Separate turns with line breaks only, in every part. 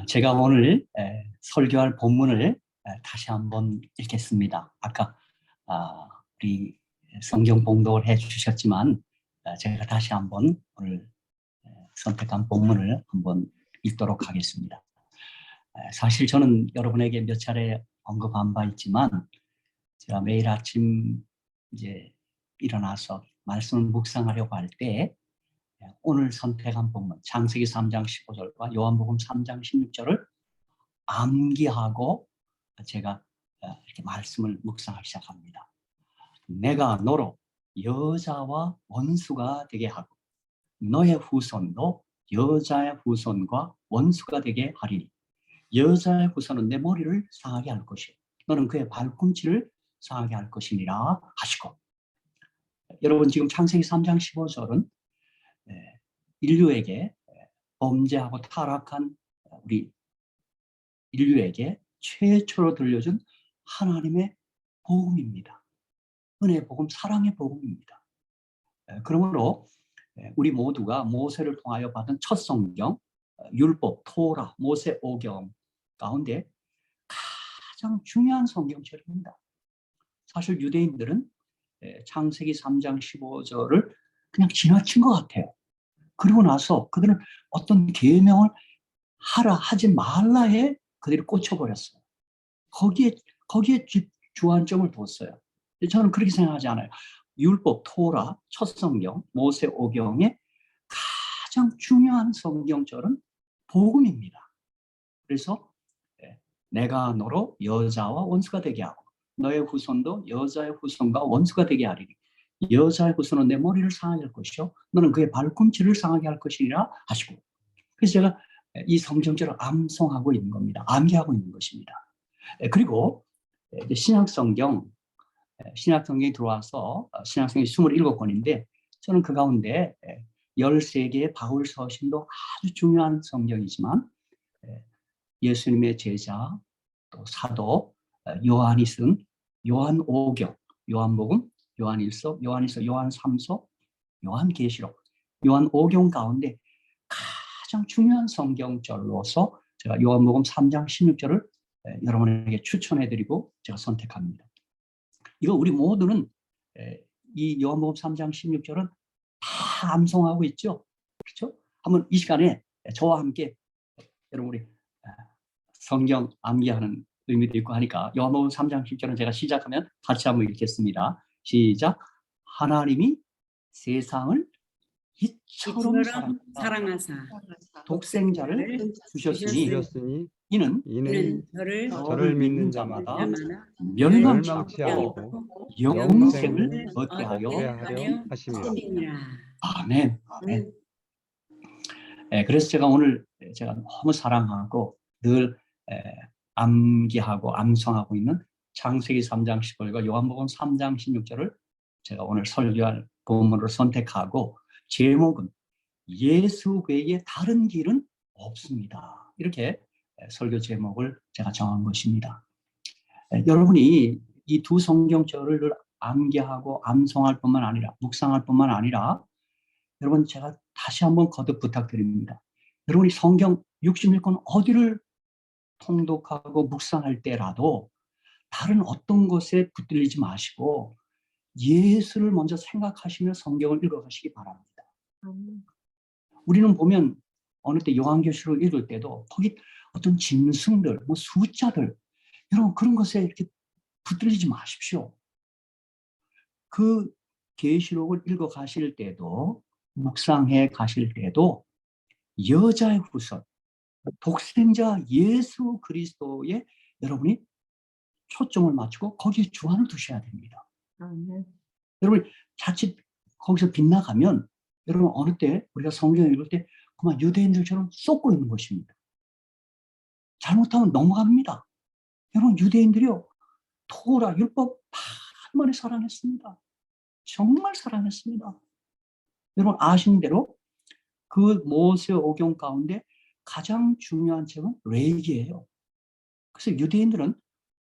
제가 오늘 설교할 본문을 다시 한번 읽겠습니다. 아까 우리 성경 봉독을 해주셨지만 제가 다시 한번 오늘 선택한 본문을 한번 읽도록 하겠습니다. 사실 저는 여러분에게 몇 차례 언급한 바 있지만 제가 매일 아침 이제 일어나서 말씀을 묵상하려고 할 때 오늘 선택한 본문 창세기 3장 15절과 요한복음 3장 16절을 암기하고 제가 이렇게 말씀을 묵상하기 시작합니다. 내가 너로 여자와 원수가 되게 하고 너의 후손도 여자의 후손과 원수가 되게 하리니 여자의 후손은 내 머리를 상하게 할 것이요 너는 그의 발꿈치를 상하게 할 것이니라 하시고, 여러분 지금 창세기 3장 15절은 인류에게 범죄하고 타락한 우리 인류에게 최초로 들려준 하나님의 복음입니다. 은혜의 복음, 사랑의 복음입니다. 그러므로 우리 모두가 모세를 통하여 받은 첫 성경, 율법, 토라, 모세 오경 가운데 가장 중요한 성경책입니다. 사실 유대인들은 창세기 3장 15절을 그냥 지나친 것 같아요. 그리고 나서 그들은 어떤 계명을 하라 하지 말라에 그들이 꽂혀버렸어요. 거기에 주안점을 뒀어요. 저는 그렇게 생각하지 않아요. 율법, 토라, 첫 성경, 모세 오경의 가장 중요한 성경절은 복음입니다. 그래서 내가 너로 여자와 원수가 되게 하고 너의 후손도 여자의 후손과 원수가 되게 하리니 여자의 후손은 내 머리를 상하게 할 것이요 너는 그의 발꿈치를 상하게 할 것이라 하시고, 그래서 제가 이 성경절을 암송하고 있는 겁니다. 암기하고 있는 것입니다. 그리고 신약성경에 들어와서 신약성경이 27권인데 저는 그 가운데 13개의 바울 서신도 아주 중요한 성경이지만 예수님의 제자 또 사도 요한이 쓴 요한 5경, 요한복음, 요한 1서, 요한 2서, 요한 3서, 요한 계시록, 요한 5경 가운데 가장 중요한 성경절로서 제가 요한복음 3장 16절을 여러분에게 추천해드리고 제가 선택합니다. 이거 우리 모두는 이 요한복음 3장 16절은 다 암송하고 있죠. 그렇죠? 한번 이 시간에 저와 함께 여러분 우리 성경 암기하는 의미도 있고 하니까 요한복음 3장 10절은 제가 시작하면 같이 한번 읽겠습니다. 시작. 하나님이 세상을 이처럼 사랑하사 독생자를 주셨으니 이는 저를 믿는 자마다 멸망치 않고 영생을 얻게 하려 하심이라. 아멘. 아멘. 그래서 제가 오늘 제가 너무 사랑하고 늘 암기하고 암송하고 있는 창세기 3장 10절과 요한복음 3장 16절을 제가 오늘 설교할 본문으로 선택하고 제목은 예수 외에 다른 길은 없습니다. 이렇게 설교 제목을 제가 정한 것입니다. 여러분이 이 두 성경절을 암기하고 암송할 뿐만 아니라 묵상할 뿐만 아니라 여러분 제가 다시 한번 거듭 부탁드립니다. 여러분이 성경 61권 어디를 통독하고 묵상할 때라도 다른 어떤 것에 붙들리지 마시고 예수를 먼저 생각하시며 성경을 읽어가시기 바랍니다. 우리는 보면 어느 때 요한계시록 읽을 때도 거기 어떤 짐승들, 뭐 숫자들, 여러분 그런 것에 이렇게 붙들리지 마십시오. 그 계시록을 읽어가실 때도 묵상해 가실 때도 여자의 후손, 독생자 예수 그리스도에 여러분이 초점을 맞추고 거기에 주안을 두셔야 됩니다. 여러분 자칫 거기서 빗나가면 여러분 어느 때 우리가 성경을 읽을 때 그만 유대인들처럼 쏟고 있는 것입니다. 잘못하면 넘어갑니다. 여러분 유대인들이요 토라 율법 한번에 사랑했습니다. 정말 사랑했습니다. 여러분 아시는 대로 그 모세 오경 가운데 가장 중요한 책은 레위기예요. 그래서 유대인들은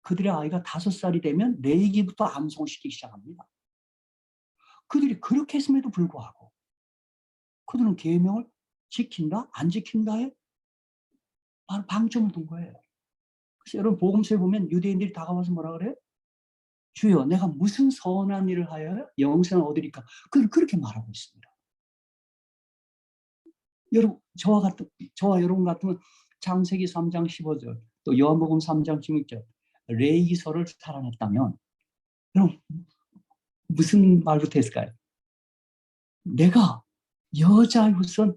그들의 아이가 5살이 되면 레위기부터 암송시키기 시작합니다. 그들이 그렇게 했음에도 불구하고 그들은 계명을 지킨다 안 지킨다에 바로 방점을 둔 거예요. 그래서 여러분 복음서에 보면 유대인들이 다가와서 뭐라 그래요? 주여 내가 무슨 선한 일을 하여 영생을 얻으리까? 그렇게 말하고 있습니다. 여러분 저와 여러분 같으면 창세기 3장 15절 또 요한복음 3장 16절 레위기서를 살아냈다면 여러분 무슨 말부터 했을까요? 내가 여자의 후손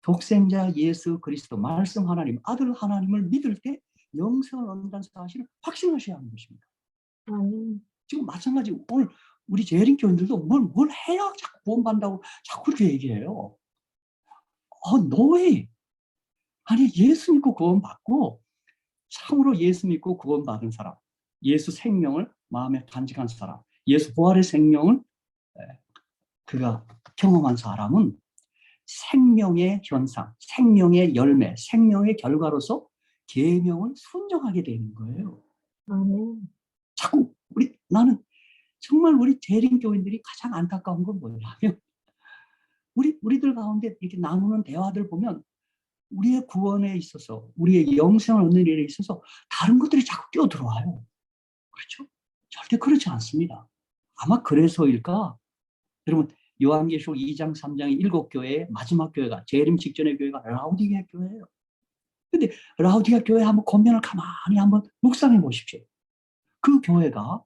독생자 예수 그리스도 말씀 하나님 아들 하나님을 믿을 때 영생을 얻는다는 사실을 확신하셔야 하는 것입니다. 지금 마찬가지 오늘 우리 재림 교인들도 뭘 해야 자꾸 구원받는다고 자꾸 그렇게 얘기해요. 노예. 아니 예수 믿고 구원받고 참으로 예수 믿고 구원받은 사람, 예수 생명을 마음에 간직한 사람, 예수 부활의 생명을 그가 경험한 사람은 생명의 현상, 생명의 열매, 생명의 결과로서 계명을 순종하게 되는 거예요. 자꾸 나는 정말 우리 재림 교인들이 가장 안타까운 건 뭐냐면 우리들 가운데 이렇게 나누는 대화들 보면 우리의 구원에 있어서 우리의 영생을 얻는 일에 있어서 다른 것들이 자꾸 끼어들어와요. 그렇죠? 절대 그렇지 않습니다. 아마 그래서일까? 여러분 요한계시록 2장 3장의 7교회의 마지막 교회가 재림 직전의 교회가 라우디게아 교회예요. 근데 라우디게아 교회 한번 권면을 가만히 한번 묵상해 보십시오. 그 교회가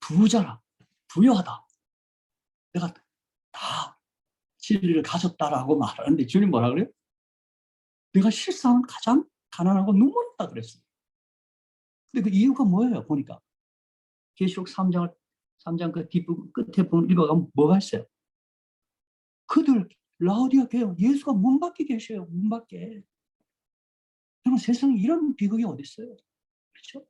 부자라, 부유하다. 내가 다 진리를 가졌다라고 말하는데 주님 뭐라 그래요? 내가 실상은 가장 가난하고 눈물 없다 그랬어요. 근데 그 이유가 뭐예요? 보니까 계시록 3장 그 뒷부분 끝에 부분 읽어가면 뭐가 있어요? 그들 라우디아 교회 예수가 문 밖에 계셔요. 문 밖에. 여러분 세상에 이런 비극이 어디 있어요? 그렇죠?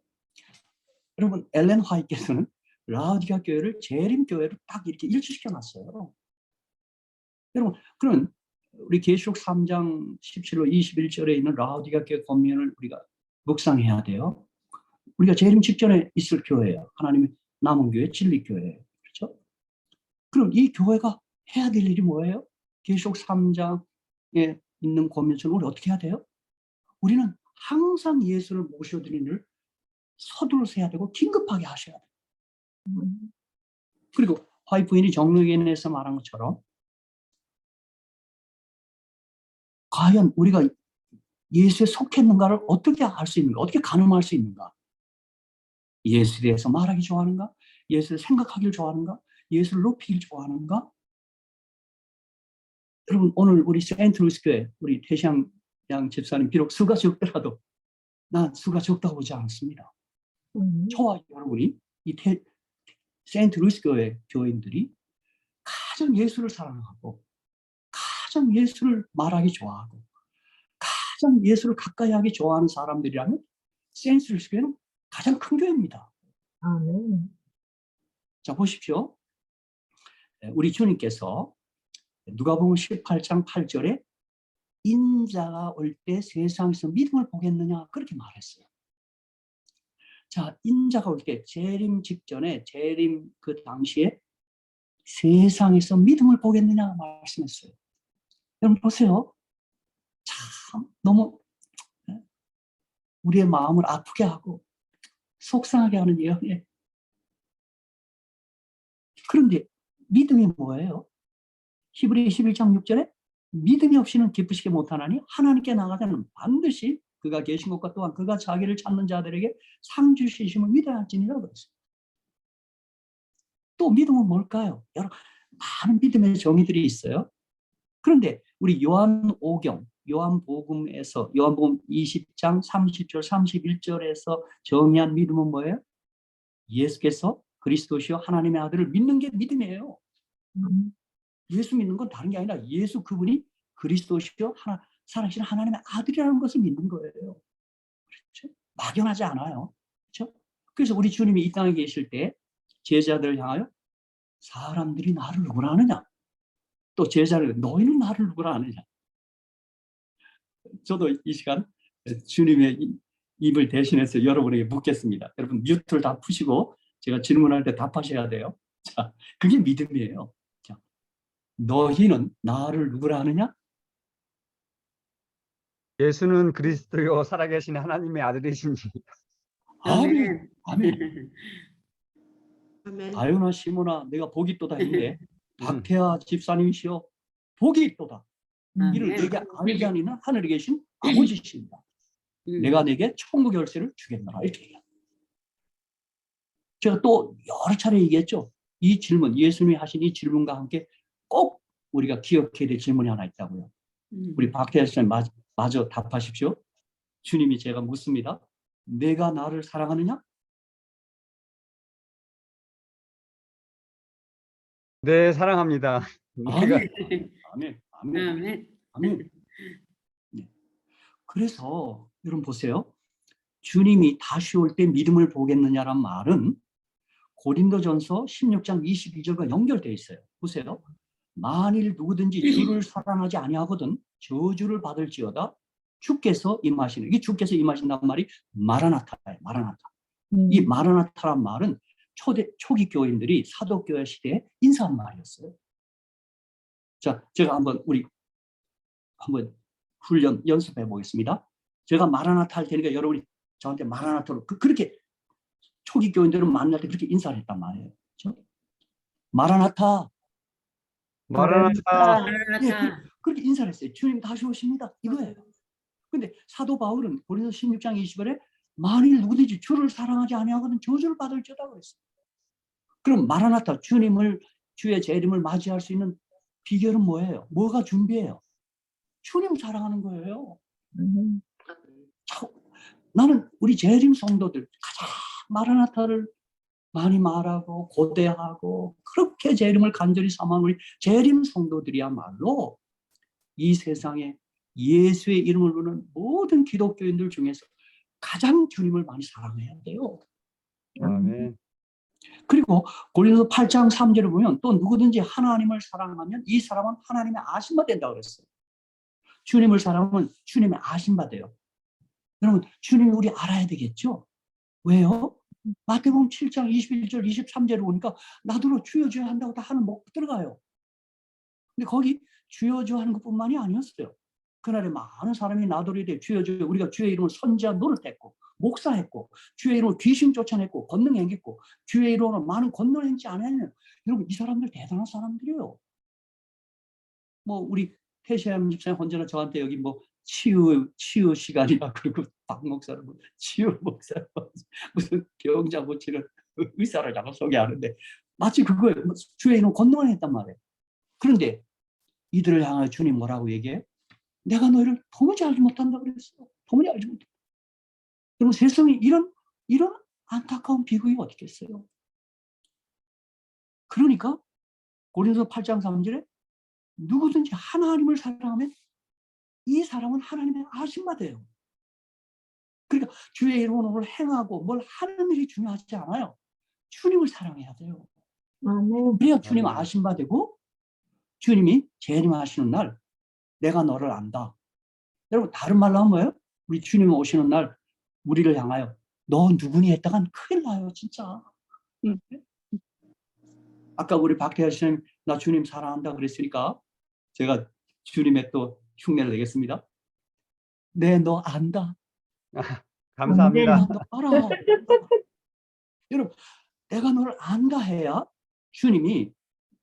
여러분 엘렌 화이트께서는 라우디아 교회를 재림 교회로 딱 이렇게 일치시켜 놨어요. 여러분 그러면 우리 계시록 3장 17로 21절에 있는 라우디아 교회 권면을 우리가 묵상해야 돼요. 우리가 재림 직전에 있을 교회예요. 하나님의 남은 교회, 진리 교회예요. 그렇죠? 그럼 이 교회가 해야 될 일이 뭐예요? 계시록 3장에 있는 권면처럼 우리 어떻게 해야 돼요? 우리는 항상 예수를 모셔드리는 일을 서둘러서 해야 되고 긴급하게 하셔야 돼요. 그리고 화이트 부인이 정로견에서 말한 것처럼 과연 우리가 예수에 속했는가를 어떻게 알 수 있는가? 어떻게 가늠할 수 있는가? 예수에 대해서 말하기 좋아하는가? 예수를 생각하기를 좋아하는가? 예수를 높이길 좋아하는가? 여러분 오늘 우리 세인트루이스 교회 우리 태시양 양 집사님 비록 수가 적더라도 난 수가 적다고 보지 않습니다. 저와 여러분이 이 세인트루이스 교회 교인들이 가장 예수를 사랑하고 가장 예수를 말하기 좋아하고 가장 예수를 가까이 하기 좋아하는 사람들이라면 세인트루이스 교회는 가장 큰 교회입니다. 자 보십시오. 우리 주님께서 누가복음 18장 8절에 인자가 올 때 세상에서 믿음을 보겠느냐 그렇게 말했어요. 자, 인자가 올 때 재림 직전에 재림 그 당시에 세상에서 믿음을 보겠느냐 말씀했어요. 여러분 보세요. 참 너무 우리의 마음을 아프게 하고 속상하게 하는 예언이에요. 그런데 믿음이 뭐예요? 히브리 11장 6절에 믿음이 없이는 기쁘시게 못하나니 하나님께 나가자는 반드시 그가 계신 것과 또한 그가 자기를 찾는 자들에게 상 주시심을 위대할지니라 그랬어요. 또 믿음은 뭘까요? 여러 많은 믿음의 정의들이 있어요. 그런데 우리 요한복음에서 요한복음 20장 30절 31절에서 정의한 믿음은 뭐예요? 예수께서 그리스도시요 하나님의 아들을 믿는 게 믿음이에요. 예수 믿는 건 다른 게 아니라 예수 그분이 그리스도시요 살아계신 하나님의 아들이라는 것을 믿는 거예요. 그렇죠? 막연하지 않아요. 그렇죠? 그래서 우리 주님이 이 땅에 계실 때 제자들을 향하여 사람들이 나를 누구라 하느냐? 또 제자를 너희는 나를 누구라 하느냐? 저도 이 시간 주님의 입을 대신해서 여러분에게 묻겠습니다. 여러분 뮤트를 다 푸시고 제가 질문할 때 답하셔야 돼요. 자, 그게 믿음이에요. 자, 너희는 나를 누구라 하느냐?
예수는 그리스도요 살아계신 하나님의 아들이신지.
아멘. 아멘.
아멘.
다윤아, 시모나, 내가 복이 있도다 했는데 박태하 집사님이시여 복이 있도다. 이를 내게 알게 하니는 하늘에 계신 아버지십니다. 내가 내게 천국 열쇠를 주겠노라. 이렇게 얘기합니다. 제가 또 여러 차례 얘기했죠. 이 질문, 예수님이 하신 이 질문과 함께 꼭 우리가 기억해야 될 질문이 하나 있다고요. 우리 박태하 집사님 마저 답하십시오. 주님이 제가 묻습니다. 내가 나를 사랑하느냐?
네, 사랑합니다.
아멘. 아멘. 아멘.
아멘.
아멘. 네. 그래서 여러분 보세요. 주님이 다시 올 때 믿음을 보겠느냐란 말은 고린도전서 16장 22절과 연결되어 있어요. 보세요. 만일 누구든지 주를 사랑하지 아니하거든 저주를 받을지어다. 주께서 임하시는, 이 주께서 임하신다는 말이 마라나타예요. 마라나타. 이 마라나타란 말은 초기 교인들이 사도교회 시대에 인사한 말이었어요. 자, 제가 우리 한번 훈련 연습해 보겠습니다. 제가 마라나타 할 테니까 여러분이 저한테 마라나타로 그렇게 초기 교인들은 만날 때 그렇게 인사를 했단 말이에요. 그렇죠? 마라나타.
마라나타.
예, 그렇게 인사를 했어요. 주님 다시 오십니다. 이거예요. 근데 사도 바울은 고린도 16장 20절에 만일 누구든지 주를 사랑하지 아니하거든 저주를 받을지어다 그랬어요. 그럼 마라나타, 주의 재림을 맞이할 수 있는 비결은 뭐예요? 뭐가 준비해요? 주님 사랑하는 거예요. 나는 우리 재림 성도들 가장 마라나타를 많이 말하고 고대하고 그렇게 재림을 간절히 삼아온 우리 재림 성도들이야말로 이 세상에 예수의 이름을 부르는 모든 기독교인들 중에서 가장 주님을 많이 사랑해야 돼요.
아멘.
그리고 고린도서 8장 3절을 보면 또 누구든지 하나님을 사랑하면 이 사람은 하나님의 아심바 된다고 그랬어요. 주님을 사랑하면 주님의 아심바 돼요. 여러분, 주님이 우리 알아야 되겠죠? 왜요? 마태복음 7장 21절 23절을 보니까 나더러 주여 주여 한다고 다 하는 목 들어가요. 근데 거기 주여 주여 하는 것뿐만이 아니었어요. 그날에 많은 사람이 나더러 이래 주여 주여, 우리가 주의 이름으로 선지자 노릇했고 목사했고 주의 이름으로 귀신 쫓아냈고 권능 행했고 주의 이름으로 많은 권능 행지 않았냐면, 여러분 이 사람들 대단한 사람들이에요. 뭐 우리 태시암 집사님 언제나 저한테 여기 뭐 치유 시간이라 그러고 박 목사는 뭐 치유 목사 무슨 병자 고치는 의사를 자꾸 소개하는데 마치 그거예요. 주의 이름 권능을 했단 말이에요. 그런데 이들을 향하여 주님 뭐라고 얘기해? 내가 너희를 도무지 알지 못한다 그랬어요. 도무지 알지 못한다. 그럼 세상에 이런 안타까운 비극이 어떻겠어요? 그러니까 고린도서 8장 3절에 누구든지 하나님을 사랑하면 이 사람은 하나님의 아심받아요. 그러니까 주의 이름으로 행하고 뭘 하는 일이 중요하지 않아요. 주님을 사랑해야 돼요. 그래야 주님 아심받고 주님이 재림하시는 날 내가 너를 안다. 여러분 다른 말로 하면 뭐예요? 우리 주님 오시는 날 우리를 향하여 너 누구니 했다간 큰일 나요 진짜. 아까 우리 박태하 씨는 나 주님 사랑한다 그랬으니까 제가 주님의 또 흉내를 내겠습니다. 네, 너 안다.
감사합니다.
너 알아. 여러분, 내가 너를 안다 해야 주님이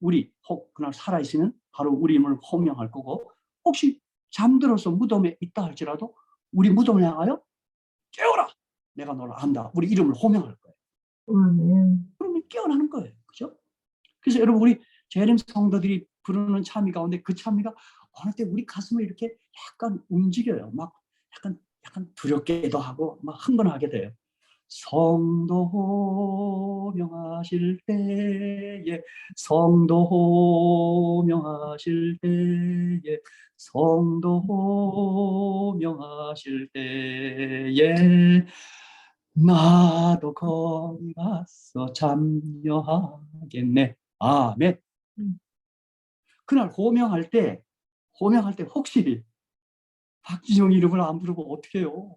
우리 그날 살아있으면 바로 우리 이름을 호명할 거고, 혹시 잠들어서 무덤에 있다 할지라도 우리 무덤을 향하여 깨어라. 내가 너를 안다. 우리 이름을 호명할 거예요. 그러면 깨어나는 거예요. 그죠? 그래서 여러분 우리 재림 성도들이 부르는 찬미 가운데 그 찬미가 어느 때 우리 가슴을 이렇게 약간 움직여요. 막 약간 두렵게도 하고 막 흥분하게 돼요. 성도 호명하실 때에 성도 호명하실 때에 성도 호명하실 때에 나도 거기 가서 참여하겠네. 아멘. 그날 호명할 때 혹시 박진영 이름을 안 부르고 어떻게 해요?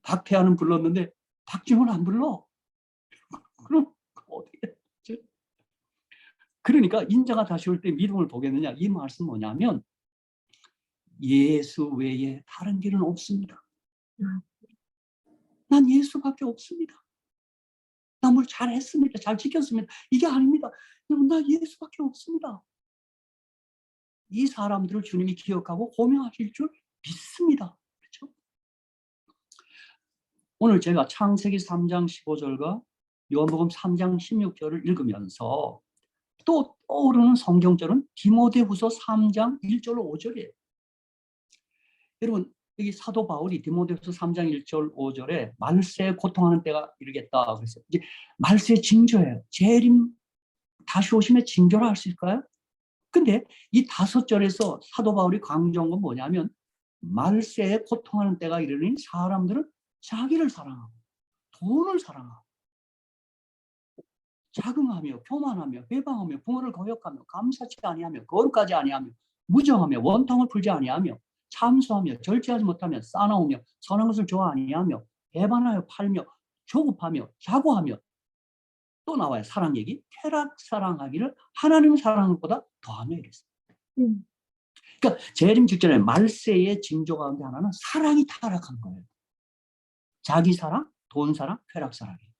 박태환은 불렀는데 박진영은 안 불러. 그럼 어떻게 해야지? 그러니까 인자가 다시 올 때 믿음을 보겠느냐, 이 말씀 뭐냐면 예수 외에 다른 길은 없습니다. 난 예수밖에 없습니다. 나 뭘 잘했습니다. 잘 지켰습니다. 이게 아닙니다. 여러분, 나 예수밖에 없습니다. 이 사람들을 주님이 기억하고 호명하실 줄 믿습니다. 그렇죠? 오늘 제가 창세기 3장 15절과 요한복음 3장 16절을 읽으면서 또 떠오르는 성경절은 디모데후서 3장 1절 5절이에요. 여러분, 여기 사도 바울이 디모데후서 3장 1절 5절에 말세에 고통하는 때가 이르겠다 그랬어요. 이제 말세의 징조예요. 재림 다시 오심의 징조라 할 수 있을까요? 근데 이 5절에서 사도 바울이 강조한 건 뭐냐면 말세에 고통하는 때가 이르니 사람들은 자기를 사랑하고 돈을 사랑하고 자긍하며 교만하며 회방하며 부모를 거역하며 감사치 아니하며 거룩하지 아니하며 무정하며 원통을 풀지 아니하며 참소하며 절제하지 못하며 싸나우며 선한 것을 좋아 아니하며 배반하여 팔며 조급하며 자고하며 또 나와요. 사랑 얘기. 쾌락 사랑하기를 하나님 사랑하는 것보다 더하며 이랬어요. 그러니까 재림 직전에 말세의 징조 가운데 하나는 사랑이 타락한 거예요. 자기 사랑, 돈 사랑, 쾌락 사랑이에요.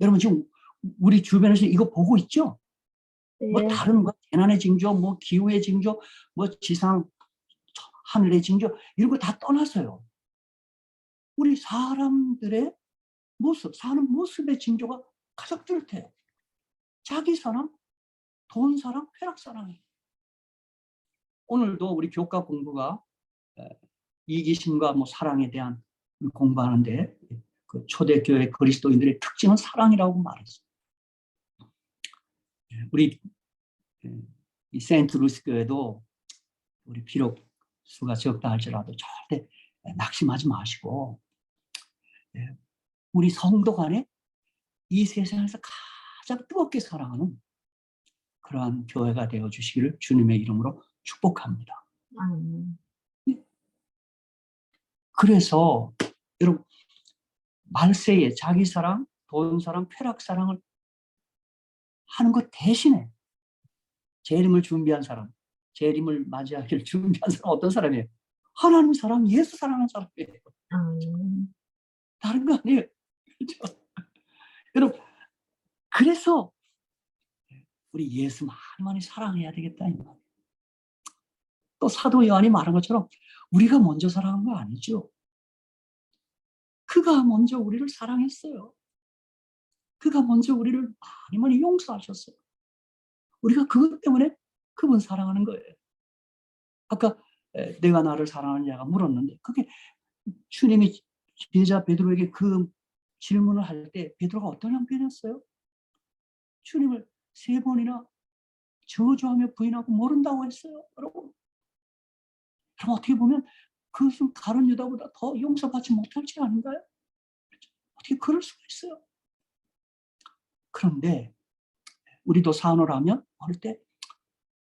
여러분 지금 우리 주변에서 이거 보고 있죠? 뭐 다른 거 재난의 징조, 뭐 기후의 징조, 뭐 지상 하늘의 징조 이런 거 다 떠났어요. 우리 사람들의 모습, 사는 모습의 징조가 가장 뚜렷해요. 자기 사랑, 돈 사랑, 쾌락 사랑이에요. 오늘도 우리 교과 공부가 이기심과 뭐 사랑에 대한 공부하는데 그 초대교회 그리스도인들의 특징은 사랑이라고 말했어요. 우리 이 세인트루이스 교회도 우리 비록 수가 적다 할지라도 절대 낙심하지 마시고 우리 성도 간에 이 세상에서 가장 뜨겁게 사랑하는 그러한 교회가 되어 주시기를 주님의 이름으로 축복합니다. 그래서 여러분 말세에 자기 사랑, 돈 사랑, 쾌락 사랑을 하는 것 대신에 재림을 준비한 사람, 재림을 맞이하기를 준비한 사람 어떤 사람이에요? 하나님 사랑, 예수 사랑하는 사람이에요. 다른 거 아니에요. 그렇죠? 여러분 그래서 우리 예수 많이 사랑해야 되겠다. 또 사도 요한이 말한 것처럼 우리가 먼저 사랑한 거 아니죠. 그가 먼저 우리를 사랑했어요. 그가 먼저 우리를 많이 용서하셨어요. 우리가 그것 때문에 그분 사랑하는 거예요. 아까 내가 나를 사랑하느냐가 물었는데 그게 주님이 제자 베드로에게 그 질문을 할 때 베드로가 어떤 형편이었어요? 주님을 3번이나 저주하며 부인하고 모른다고 했어요. 여러분. 그럼 어떻게 보면 그것은 다른 유다보다 더 용서받지 못할지 아닌가요? 어떻게 그럴 수가 있어요? 그런데 우리도 산을 하면 어릴 때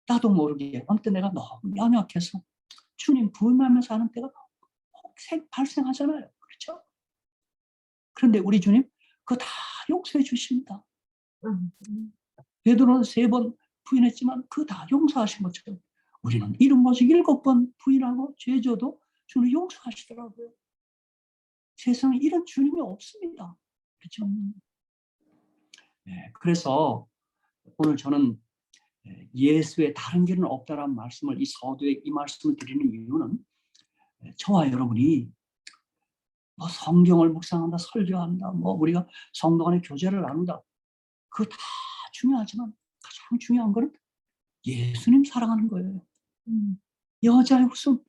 나도 모르게 어느 때 내가 너무 연약해서 주님 부인하며 사는 때가 혹 발생하잖아요. 그렇죠? 그런데 우리 주님 그거 다 용서해 주십니다. 베드로는 3번 부인했지만 그거 다 용서하신 것처럼 우리는 7번씩 7번 부인하고 죄져도 주는 용서하시더라고요. 세상에 이런 주님이 없습니다. 그렇죠? 네, 그래서 오늘 저는 예수의 다른 길은 없다라는 말씀을 이 서두에 이 말씀을 드리는 이유는 저와 여러분이 뭐 성경을 묵상한다, 설교한다, 뭐 우리가 성도 간의 교제를 나눈다. 그거 다 중요하지만 가장 중요한 거는 예수님 사랑하는 거예요. 여자의 후손,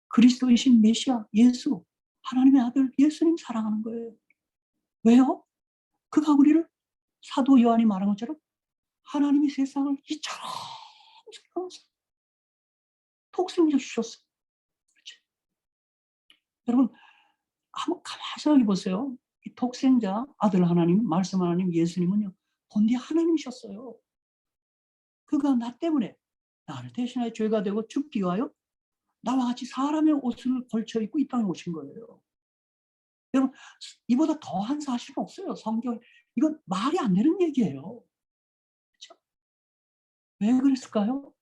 그리스도이신 메시아, 예수, 하나님의 아들 예수님 사랑하는 거예요. 왜요? 그가 우리를 사도 요한이 말한 것처럼 하나님이 세상을 이처럼 사랑하셔서 독생자 주셨어요. 그렇죠? 여러분 한번 가만히 생각해 보세요. 이 독생자 아들 하나님, 말씀 하나님, 예수님은요 본디 하나님이셨어요. 그가 나 때문에 나를 대신하여 죄가 되고 죽기 위하여 나와 같이 사람의 옷을 걸쳐 입고 이 땅에 오신 거예요. 여러분 이보다 더한 사실은 없어요. 성경 이건 말이 안 되는 얘기예요. 그렇죠? 왜 그랬을까요?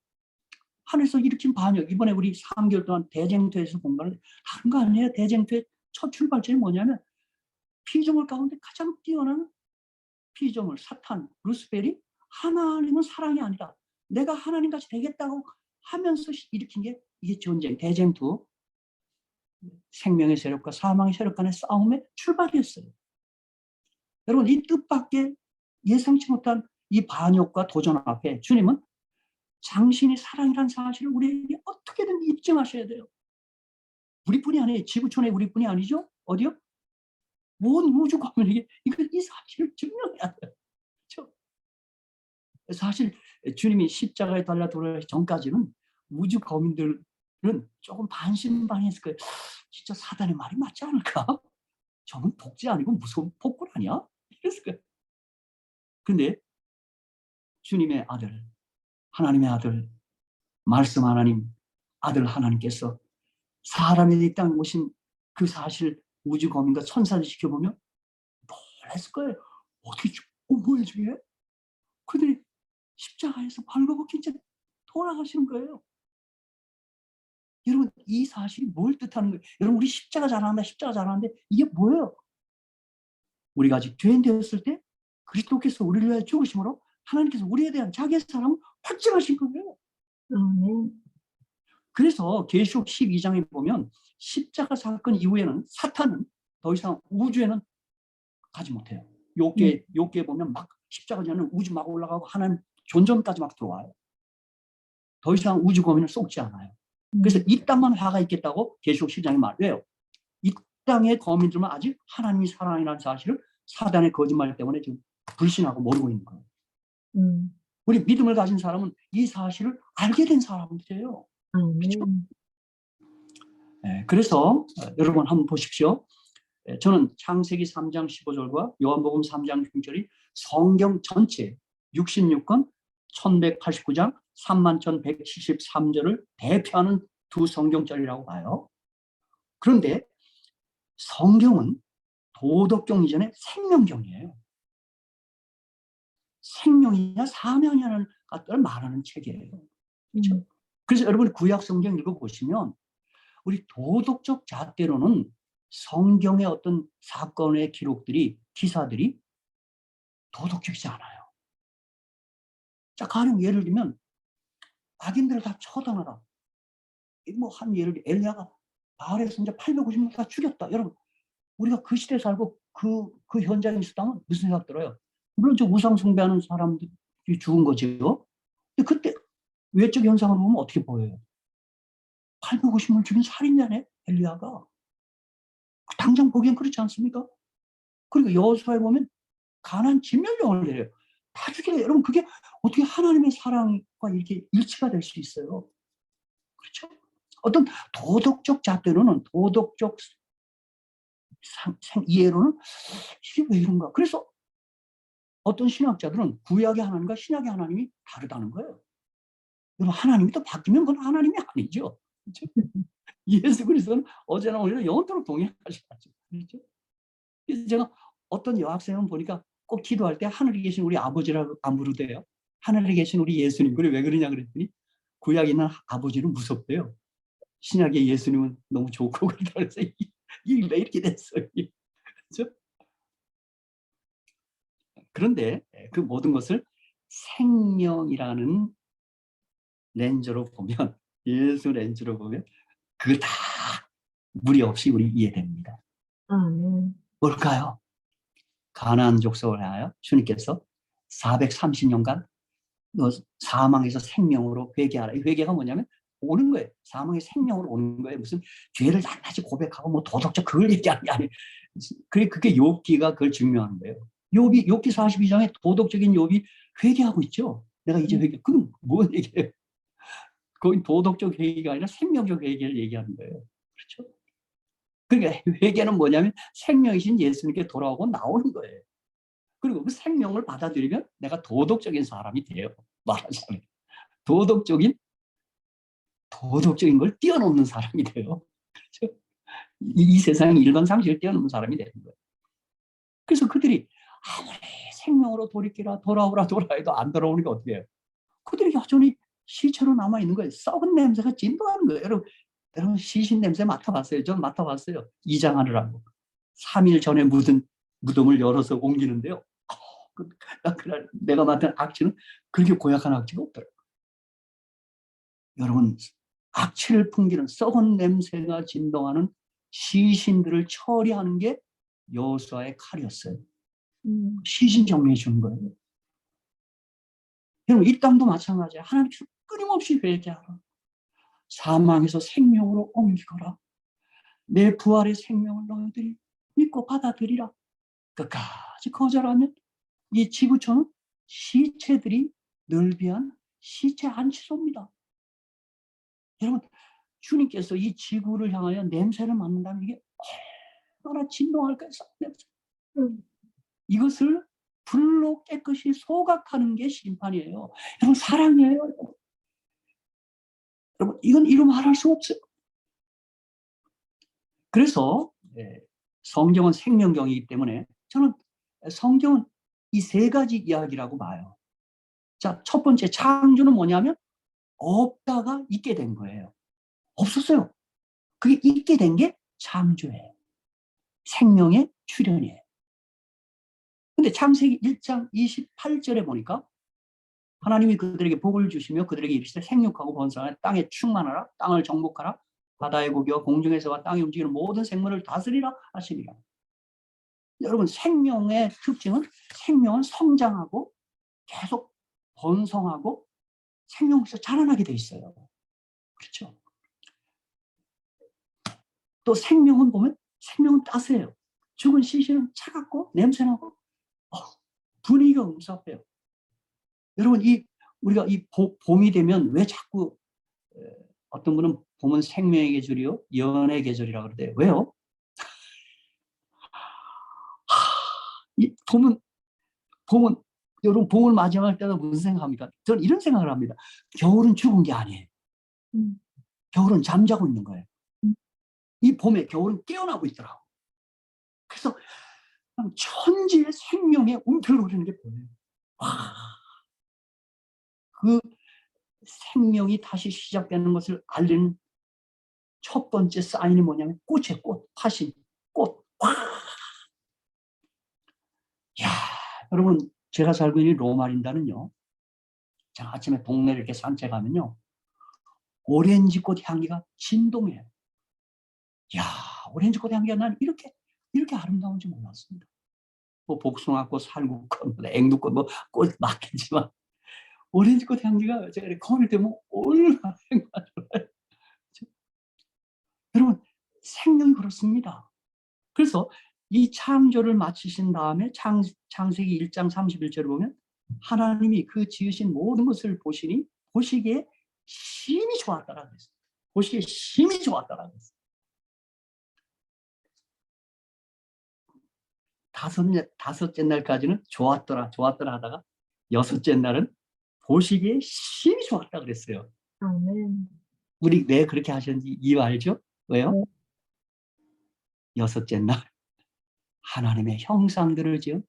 하늘에서 일으킨 반역. 이번에 우리 3개월 동안 대쟁투에서 공부하는데 다른 거 아니에요. 대쟁투의 첫 출발점이 뭐냐면 피조물 가운데 가장 뛰어난 피조물 사탄 루스펠이 하나님은 사랑이 아니다, 내가 하나님같이 되겠다고 하면서 일으킨 게 이게 전쟁 대쟁투, 생명의 세력과 사망의 세력 간의 싸움의 출발이었어요. 여러분, 이 뜻밖의 예상치 못한 이 반역과 도전 앞에 주님은 당신이 사랑이라는 사실을 우리에게 어떻게든 입증하셔야 돼요. 우리뿐이 아니에요. 지구촌의 우리뿐이 아니죠. 어디요? 온 우주 가문에게 이 사실을 증명해야 돼요. 그렇죠? 사실 주님이 십자가에 달려 돌아가기 전까지는 우주 거민들은 조금 반신반의했을 거예요. 진짜 사단의 말이 맞지 않을까? 저는 복지 아니고 무서운 폭군 아니야? 이랬을 거예요. 근데 주님의 아들, 하나님의 아들, 말씀 하나님, 아들 하나님께서 사람이 이 땅에 오신 그 사실 우주 거민과 천사를 지켜보면 놀랐을 거예요. 어떻게 뭐야 저게? 그들이 십자가에서 벌거벗긴 채 돌아가시는 거예요. 여러분, 이 사실이 뭘 뜻하는 거예요? 여러분, 우리 십자가 잘한다, 십자가 잘하는데 이게 뭐예요? 우리가 아직 죄인 되었을 때 그리스도께서 우리를 위하여 죽으심으로 하나님께서 우리에 대한 자기의 사랑을 확증하신 거예요. 그래서 계시록 12장에 보면 십자가 사건 이후에는 사탄은 더 이상 우주에는 가지 못해요. 욥기에 보면 막 십자가 전에 우주 막 올라가고 하나님 존전까지 막 들어와요. 더 이상 우주 거민을 쏟지 않아요. 그래서 이 땅만 화가 있겠다고 계시록 12장에 말해요. 이 땅의 거민들만 아직 하나님이 사랑이라는 사실을 사단의 거짓말 때문에 지금 불신하고 모르고 있는 거예요. 우리 믿음을 가진 사람은 이 사실을 알게 된 사람들이에요. 그렇죠? 네, 그래서 여러분 한번 보십시오. 저는 창세기 3장 15절과 요한복음 3장 6절이 성경 전체 66권 1189장 31,173절을 대표하는 두 성경절이라고 봐요. 그런데 성경은 도덕경 이전에 생명경이에요. 생명이냐 사명이냐는 것들을 말하는 책이에요. 그렇죠? 그래서 여러분 구약 성경 읽어보시면 우리 도덕적 잣대로는 성경의 어떤 사건의 기록들이, 기사들이 도덕적이지 않아요. 자, 가령 예를 들면 악인들을 다 처단하라. 뭐 한 예를 들면 엘리야가 바알에서 이제 850명 다 죽였다. 여러분, 우리가 그 시대에 살고 그 현장에 있었다면 무슨 생각 들어요? 물론 저 우상 숭배하는 사람들이 죽은 거죠. 근데 그때 외적 현상으로 보면 어떻게 보여요? 850명 죽인 살인자네, 엘리야가. 당장 보기엔 그렇지 않습니까? 그리고 여호수아에 보면 가나안 진멸령을 내려요. 다 죽여요. 여러분, 그게 어떻게 하나님의 사랑과 이렇게 일치가 될 수 있어요? 그렇죠? 어떤 도덕적 잣대로는, 도덕적 이해로는 이게 왜 이런가? 그래서 어떤 신학자들은 구약의 하나님과 신약의 하나님이 다르다는 거예요. 여러분, 하나님이 또 바뀌면 그건 하나님이 아니죠. 그렇죠? 예수 그리스도는 어제나 오늘나 영원토록 동행하셔야죠. 그렇죠? 그래서 제가 어떤 여학생은 보니까 꼭 기도할 때 하늘에 계신 우리 아버지라고 안 부르대요. 하늘에 계신 우리 예수님. 그래 왜 그러냐 그랬더니 구약에 있는 아버지는 무섭대요. 신약의 예수님은 너무 좋고 그러다 그래서 왜 이렇게 됐어요. 그렇죠? 그런데 그 모든 것을 생명이라는 렌즈로 보면, 예수 렌즈로 보면 그거 다 무리 없이 우리 이해됩니다. 뭘까요? 가나안 족속을 하여 주님께서 430년간 너 사망에서 생명으로 회개하라. 이 회개가 뭐냐면 오는 거예요. 사망의 생명으로 오는 거예요. 무슨 죄를 낱낱이 고백하고 뭐 도덕적 그걸 얘기하는 게 아니에요. 그게 욥기가 그걸 증명하는 거예요. 욥기 42장에 도덕적인 욥이 회개하고 있죠. 내가 이제 회개. 그건 뭔 얘기예요? 그건 도덕적 회개가 아니라 생명적 회개를 얘기하는 거예요. 그렇죠? 그러니까 회개는 뭐냐면 생명이신 예수님께 돌아오고 나오는 거예요. 그리고 그 생명을 받아들이면 내가 도덕적인 사람이 돼요. 말하자면 도덕적인 걸 뛰어넘는 사람이 돼요. 그렇죠? 이 세상의 일반 상식을 뛰어넘는 사람이 되는 거예요. 그래서 그들이 아무리 생명으로 돌이키라 돌아오라 해도 안 돌아오는 게 어떻게 해요? 그들이 여전히 시체로 남아 있는 거예요. 썩은 냄새가 진동하는 거예요. 여러분 시신 냄새 맡아봤어요? 전 맡아봤어요. 이장하느라고. 3일 전에 묻은 무덤을 열어서 옮기는데요. 그날 내가 맡은 악취는 그렇게 고약한 악취가 없더라고요. 여러분, 악취를 풍기는 썩은 냄새가 진동하는 시신들을 처리하는 게 여호수아의 칼이었어요. 시신 정리해 주는 거예요. 여러분, 이 땅도 마찬가지예요. 하나님께서 끊임없이 회개하라. 사망에서 생명으로 옮기거라. 내 부활의 생명을 너희들이 믿고 받아들이라. 끝까지 거절하면 이 지구촌은 시체들이 늘비한 시체 안치소입니다. 여러분, 주님께서 이 지구를 향하여 냄새를 맡는다면 이게 얼마나 진동할까요? 냄새. 이것을 불로 깨끗이 소각하는 게 심판이에요. 여러분, 사랑이에요. 여러분, 이건 이루 말할 수 없어요. 그래서 성경은 생명경이기 때문에 저는 성경은 이 세 가지 이야기라고 봐요. 자, 첫 번째 창조는 뭐냐면 없다가 있게 된 거예요. 없었어요. 그게 있게 된 게 창조예요. 생명의 출현이에요. 근데 창세기 1장 28절에 보니까 하나님이 그들에게 복을 주시며 그들에게 이르시되 생육하고 번성하여 땅에 충만하라. 땅을 정복하라. 바다의 고기와 공중에서와 땅에 움직이는 모든 생물을 다스리라 하시니라. 여러분, 생명의 특징은 생명은 성장하고 계속 번성하고 생명에서 자라나게 돼 있어요. 그렇죠? 또 생명은 보면 생명은 따스해요. 죽은 시신은 차갑고 냄새나고 분위기가 음습해요. 여러분, 우리가 이 봄이 되면 왜 자꾸 어떤 분은 봄은 생명의 계절이요 연애의 계절이라고 그러대요. 왜요? 이 봄은 여러분 봄을 맞이할 때가 무슨 생각합니까? 저는 이런 생각을 합니다. 겨울은 죽은 게 아니에요. 겨울은 잠자고 있는 거예요. 이 봄에 겨울은 깨어나고 있더라고. 그래서 천지의 생명의 움켜쥐는 게 보여요. 그 생명이 다시 시작되는 것을 알리는 첫 번째 사인이 뭐냐면 꽃이에요. 꽃, 화신, 꽃. 야, 여러분, 제가 살고 있는 로마린다는요. 제가 아침에 동네를 이렇게 산책하면요. 오렌지꽃 향기가 진동해요. 야, 오렌지꽃 향기가 난 이렇게 아름다운지 몰랐습니다. 뭐 복숭아꽃, 살구꽃, 앵두꽃, 뭐 꽃 많겠지만 오렌지꽃 향기가 제가 이렇게 거울 때면 얼마나 좋아요. 여러분, 생명이 그렇습니다. 그래서 이 창조를 마치신 다음에 창세기 1장 31절을 보면 하나님이 그 지으신 모든 것을 보시니 보시기에 심히 좋았다라고 했어요. 보시기에 심히 좋았다라고 했어요. 다섯째 날까지는 좋았더라 하다가 여섯째 날은 보시기에 심히 좋았다 그랬어요.
아멘.
우리 왜 그렇게 하셨는지 이유 알죠? 왜요?
네.
여섯째 날 하나님의 형상들을 지은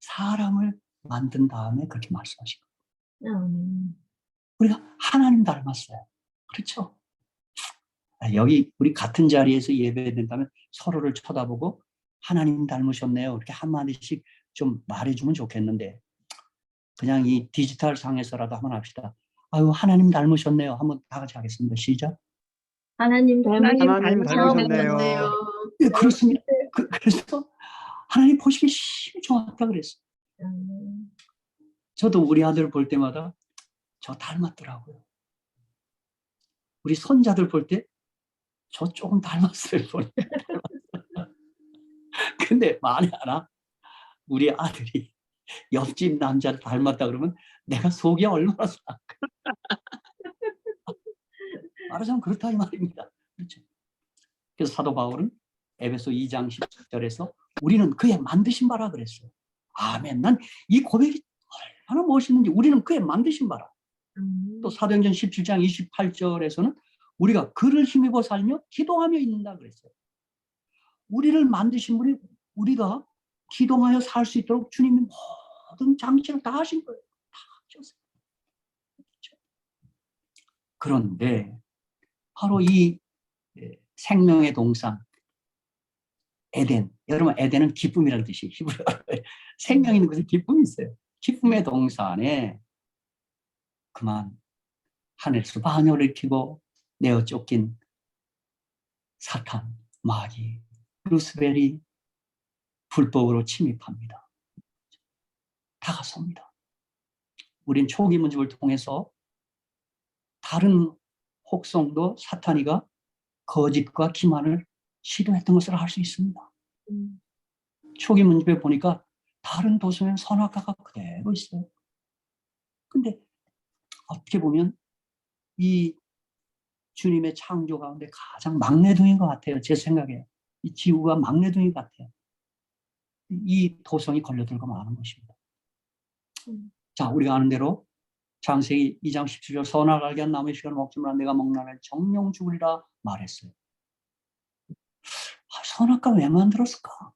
사람을 만든 다음에 그렇게 말씀하신 거예요.
아멘.
우리가 하나님 닮았어요. 그렇죠? 여기 우리 같은 자리에서 예배된다면 서로를 쳐다보고 하나님 닮으셨네요. 이렇게 한마디씩 좀 말해주면 좋겠는데 그냥 이 디지털 상에서라도 한번 합시다. 아유, 하나님 닮으셨네요. 한번 다 같이 하겠습니다. 시작.
하나님
하나님
닮으셨네요.
예, 그렇습니다. 그래서 하나님 보시기 심히 좋았다 그랬어요. 저도 우리 아들 볼 때마다 저 닮았더라고요. 우리 손자들 볼 때 저 조금 닮았어요. 근데 만에 하나 우리 아들이 옆집 남자를 닮았다 그러면 내가 속이 얼마나 상할까. 말하자면 그렇다 이 말입니다. 그렇죠? 그래서 사도 바울은 에베소 2장 10절에서 우리는 그의 만드신 바라 그랬어요. 아멘. 난 이 고백이 얼마나 멋있는지. 우리는 그의 만드신 바라. 또 사도행전 17장 28절에서는 우리가 그를 힘입어 살며 기도하며 있는다 그랬어요. 우리를 만드신 분이 우리가 기도하여 살 수 있도록 주님이 모든 장치를 다 하신 거예요. 다 하셨어요. 그렇죠? 그런데 바로 이 생명의 동산 에덴, 여러분 에덴은 기쁨이라는 뜻이 히브리어로 생명 있는 곳에 기쁨이 있어요. 기쁨의 동산에 그만 하늘에서 반열을 일으키고 내어 쫓긴 사탄, 마귀, 루스벨이 불법으로 침입합니다. 다가섭니다. 우린 초기 문집을 통해서 다른 혹성도 사탄이가 거짓과 기만을 시도했던 것을 알 수 있습니다. 초기 문집에 보니까 다른 도서에는 선악과가 그대로 있어요. 근데 어떻게 보면 이 주님의 창조 가운데 가장 막내둥인 것 같아요. 제 생각에. 이 지구가 막내둥이 같아요. 이 도성이 걸려들고 마는 것입니다. 자, 우리가 아는 대로 창세기 2장 17절 선악 알게 한 나무의 씨를 먹지 말라 내가 먹는 날 정령 죽으리라 말했어요. 선악과 왜 만들었을까?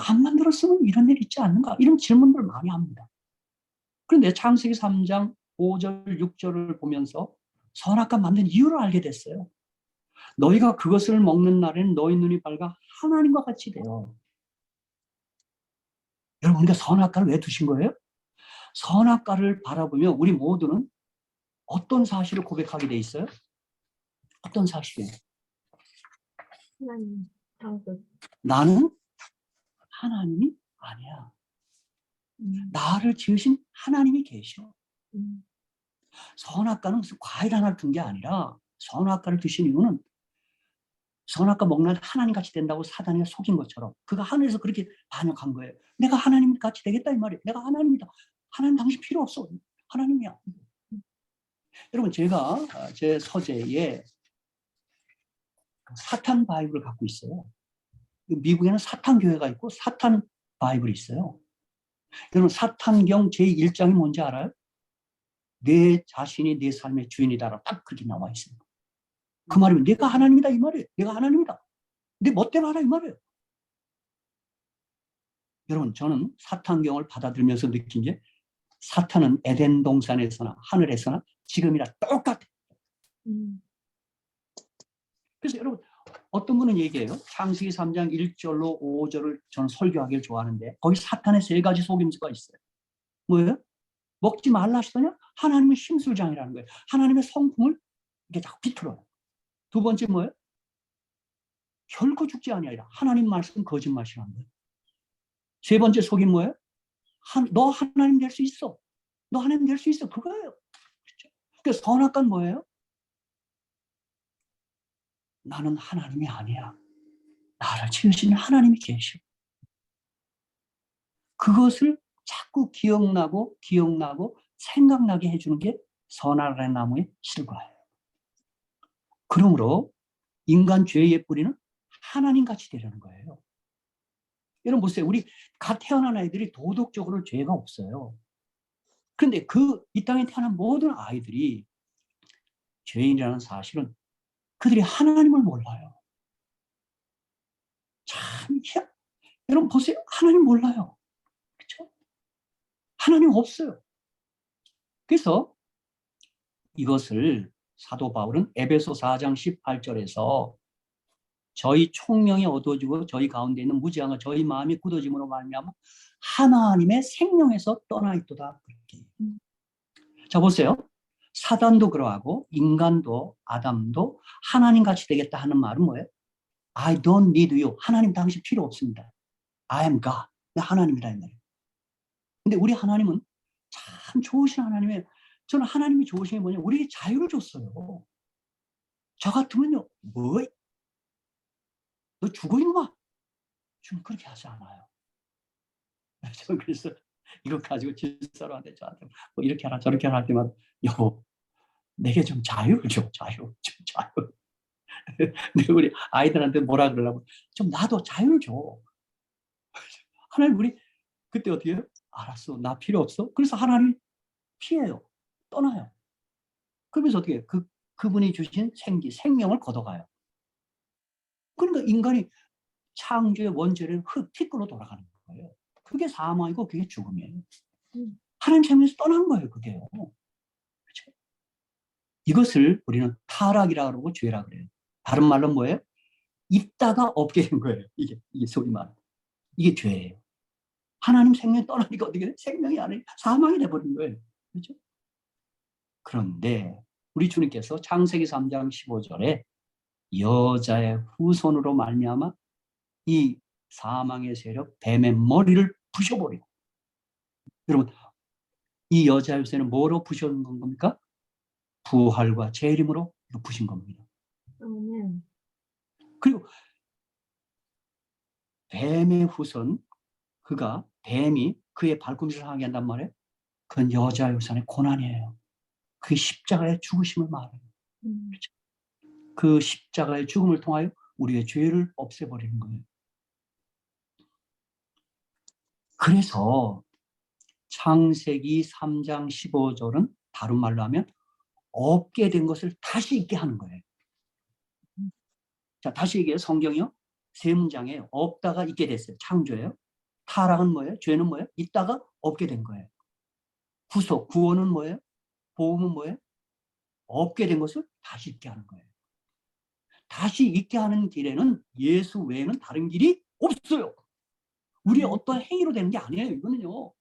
안 만들었으면 이런 일이 있지 않는가? 이런 질문들을 많이 합니다. 그런데 창세기 3장 5절, 6절을 보면서 선악과 만든 이유를 알게 됐어요. 너희가 그것을 먹는 날에는 너희 눈이 밝아 하나님과 같이 돼요. 여러분, 우리가 선악과를 왜 두신 거예요? 선악과를 바라보며 우리 모두는 어떤 사실을 고백하게 돼 있어요? 어떤 사실이에요?
하나님, 당근.
나는 하나님이 아니야. 나를 지으신 하나님이 계셔. 선악과는 무슨 과일 하나를 둔 게 아니라 선악과를 두신 이유는 선악과 먹는 하나님 같이 된다고 사단이 속인 것처럼 그가 하늘에서 그렇게 반역한 거예요. 내가 하나님 같이 되겠다 이 말이에요. 내가 하나님이다. 하나님 당신 필요 없어. 하나님이야. 여러분 제가 제 서재에 사탄 바이블을 갖고 있어요. 미국에는 사탄 교회가 있고 사탄 바이블이 있어요. 여러분 사탄경 제1장이 뭔지 알아요? 내 자신이 내 삶의 주인이다라고 딱 그렇게 나와 있습니다. 그 말이면 내가 하나님이다 이 말이에요. 내가 하나님이다. 내 멋대로 하라 이 말이에요. 여러분 저는 사탄경을 받아들면서 느낀 게 사탄은 에덴 동산에서나 하늘에서나 지금이나 똑같아요. 그래서 여러분 어떤 분은 얘기해요. 창세기 3장 1절로 5절을 저는 설교하기를 좋아하는데 거기 사탄의 세 가지 속임수가 있어요. 뭐예요? 먹지 말라 하시더니 하나님은 심술장이라는 거예요. 하나님의 성품을 이렇게 자꾸 비틀어요. 두 번째 뭐예요? 결코 죽지 아니하리라. 하나님 말씀 거짓말이라는 거예요. 세 번째 속임 뭐예요? 너 하나님 될 수 있어. 너 하나님 될 수 있어. 그거예요. 그렇죠? 그래서 선악과는 뭐예요? 나는 하나님이 아니야. 나를 지으신 하나님이 계셔. 그것을 자꾸 기억나고 생각나게 해주는 게 선악과의 나무의 실과예요. 그러므로 인간 죄의 뿌리는 하나님같이 되려는 거예요. 여러분 보세요. 우리 갓 태어난 아이들이 도덕적으로 죄가 없어요. 그런데 이 땅에 태어난 모든 아이들이 죄인이라는 사실은 그들이 하나님을 몰라요. 참 여러분 보세요. 하나님 몰라요. 그렇죠? 하나님 없어요. 그래서 이것을 사도 바울은 에베소 4장 18절에서 저희 총명이 어두워지고 저희 가운데 있는 무지함과 저희 마음이 굳어짐으로 말미암아 하나님의 생명에서 떠나 있도다. 자 보세요. 사단도 그러하고 인간도 아담도 하나님같이 되겠다 하는 말은 뭐예요? I don't need you. 하나님 당신 필요 없습니다. I am God. 나 하나님이다 이 말이에요. 근데 우리 하나님은 참 좋으신 하나님이에요. 저는 하나님이 좋으신 게 뭐냐? 우리에게 자유를 줬어요. 저 같으면요. 뭐? 너 죽어 이놈아. 저는 그렇게 하지 않아요. 저는 그래서 이거 가지고 집사람한테 저한테 뭐 이렇게 하라 저렇게 하라 할 때마다 여보 내게 좀 자유를 줘. 자유. 좀 자유. 내가 우리 아이들한테 뭐라 그러려고 좀 나도 자유를 줘. 하나님 우리 그때 어떻게 해요? 알았어. 나 필요 없어. 그래서 하나님 피해요. 떠나요. 그러면서 어떻게 해요? 그분이 주신 생명을 걷어가요. 그러니까 인간이 창조의 원죄를 티끌로 돌아가는 거예요. 그게 사망이고 그게 죽음이에요. 하나님 생명에서 떠난 거예요. 그게요. 그렇죠? 이것을 우리는 타락이라고 그러고 죄라 그래요. 다른 말로 뭐예요? 있다가 없게 된 거예요. 이게 소위 말. 이게 죄예요. 하나님 생명이 떠나니까 어떻게 돼? 생명이 아니라 사망이 돼버린 거예요. 그렇죠? 그런데 우리 주님께서 창세기 3장 15절에 여자의 후손으로 말미암아 이 사망의 세력 뱀의 머리를 부셔버리고, 여러분 이 여자의 후손은 뭐로 부셔는 겁니까? 부활과 재림으로 부신 겁니다.
아멘.
그리고 뱀의 후손, 뱀이 그의 발꿈치를 하게 한단 말이에요. 그건 여자의 후손의 고난이에요. 그 십자가의 죽으심을 말해요. 그 십자가의 죽음을 통하여 우리의 죄를 없애버리는 거예요. 그래서 창세기 3장 15절은 다른 말로 하면 없게 된 것을 다시 있게 하는 거예요. 자, 다시 얘기해요. 성경이요. 세 문장에 없다가 있게 됐어요. 창조예요. 타락은 뭐예요? 죄는 뭐예요? 있다가 없게 된 거예요. 구원은 뭐예요? 복음은 뭐예요? 없게 된 것을 다시 있게 하는 거예요. 다시 있게 하는 길에는 예수 외에는 다른 길이 없어요. 우리의 어떤 행위로 되는 게 아니에요. 이거는요.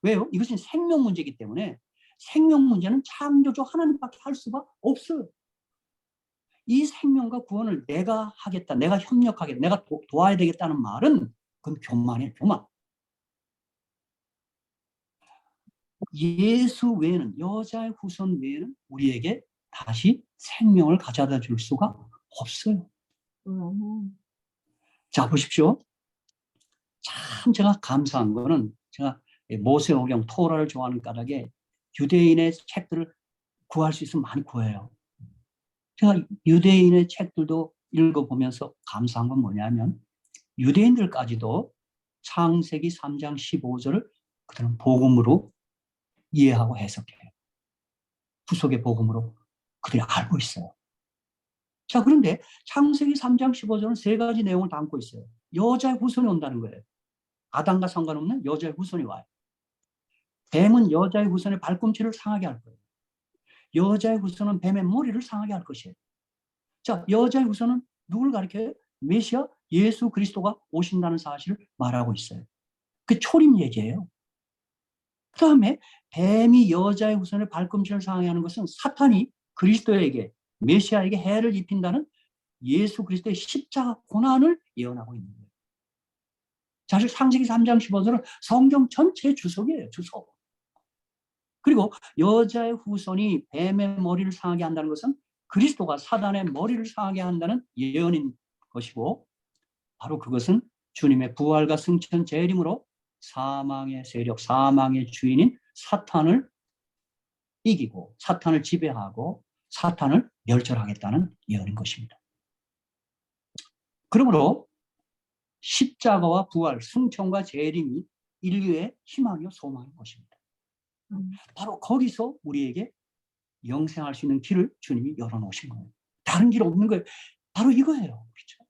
왜요? 이것은 생명 문제이기 때문에 생명 문제는 창조주 하나님밖에 할 수가 없어요. 이 생명과 구원을 내가 하겠다, 내가 협력하겠다, 내가 도와야 되겠다는 말은 그건 교만이에요. 교만. 예수 외에는, 여자의 후손 외에는 우리에게 다시 생명을 가져다 줄 수가 없어요. 자, 보십시오. 참 제가 감사한 거는 제가 모세오경 토라를 좋아하는 까닭에 유대인의 책들을 구할 수 있으면 많이 구해요. 제가 유대인의 책들도 읽어보면서 감사한 건 뭐냐면 유대인들까지도 창세기 3장 15절을 그들은 복음으로 이해하고 해석해요. 구속의 복음으로 그들이 알고 있어요. 자, 그런데 창세기 3장 15절은 세 가지 내용을 담고 있어요. 여자의 후손이 온다는 거예요. 아담과 상관없는 여자의 후손이 와요. 뱀은 여자의 후손의 발꿈치를 상하게 할 거예요. 여자의 후손은 뱀의 머리를 상하게 할 것이에요. 자, 여자의 후손은 누굴 가리켜요? 메시아 예수 그리스도가 오신다는 사실을 말하고 있어요. 그 초림 얘기예요. 그 다음에 뱀이 여자의 후손의 발꿈치를 상하게 하는 것은 사탄이 그리스도에게, 메시아에게 해를 입힌다는 예수 그리스도의 십자가 고난을 예언하고 있는 거예요. 사실 창세기 3장 15절은 성경 전체의 주석이에요. 주석. 그리고 여자의 후손이 뱀의 머리를 상하게 한다는 것은 그리스도가 사단의 머리를 상하게 한다는 예언인 것이고, 바로 그것은 주님의 부활과 승천 재림으로 사망의 세력, 사망의 주인인 사탄을 이기고 사탄을 지배하고 사탄을 멸절하겠다는 예언인 것입니다. 그러므로 십자가와 부활, 승천과 재림이 인류의 희망이요 소망인 것입니다. 바로 거기서 우리에게 영생할 수 있는 길을 주님이 열어놓으신 거예요. 다른 길 없는 거예요. 바로 이거예요. 그렇죠?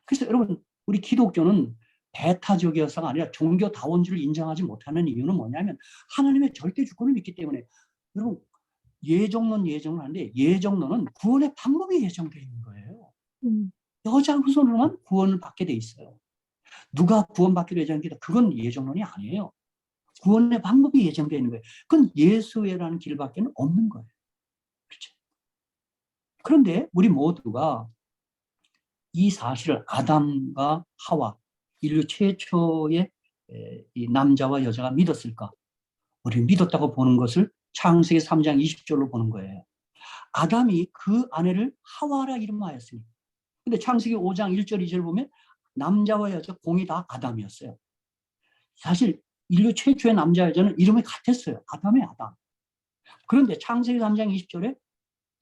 그래서 여러분, 우리 기독교는 배타적이어서가 아니라 종교다원주의를 인정하지 못하는 이유는 뭐냐면 하나님의 절대 주권을 믿기 때문에. 여러분, 예정론을 하는데 예정론은 구원의 방법이 예정되어 있는 거예요. 여자 후손으로만 구원을 받게 돼 있어요. 누가 구원받기로 예정되어 있다? 그건 예정론이 아니에요. 구원의 방법이 예정되어 있는 거예요. 그건 예수라는 길밖에 없는 거예요. 그렇죠? 그런데 우리 모두가 이 사실을 아담과 하와, 인류 최초의 이 남자와 여자가 믿었을까? 우리 믿었다고 보는 것을 창세기 3장 20절로 보는 거예요. 아담이 그 아내를 하와라 이름하였으니. 근데 창세기 5장 1절 2절 보면 남자와 여자 공이 다 아담이었어요. 사실 인류 최초의 남자 여자는 이름이 같았어요. 아담의 아담. 그런데 창세기 3장 20절에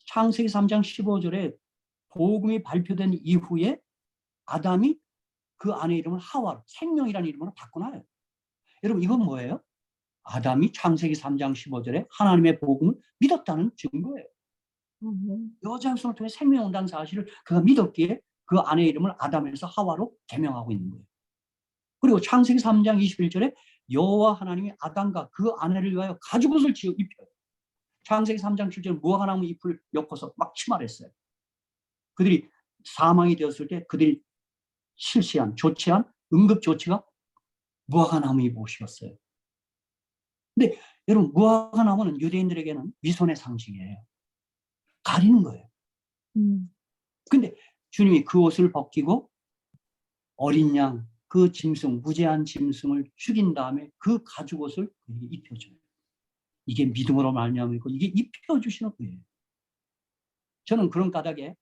창세기 3장 15절에 복음이 발표된 이후에 아담이 그 아내 이름을 하와로, 생명이라는 이름으로 바꿔놔요. 여러분, 이건 뭐예요? 아담이 창세기 3장 15절에 하나님의 복음을 믿었다는 증거예요. 여자의 손을 통해 생명이 온다는 사실을 그가 믿었기에 그 아내의 이름을 아담에서 하와로 개명하고 있는 거예요. 그리고 창세기 3장 21절에 여호와 하나님이 아담과 그 아내를 위하여 가죽옷을 지어 입혀요. 창세기 3장 7절 무화과나무 잎을 엮어서 막 침하랬어요. 그들이 사망이 되었을 때 그들이 실시한 조치한 응급 조치가 무화과나무 잎이었어요. 근데 여러분 무화과나무는 유대인들에게는 위선의 상징이에요. 가리는 거예요. 근데 주님이 그 옷을 벗기고 어린 양, 그 짐승, 무죄한 짐승을 죽인 다음에 그 가죽옷을 그에게 입혀줘요. 이게 믿음으로 말미암고 이게 입혀주시는 거예요. 저는 그런 까닭에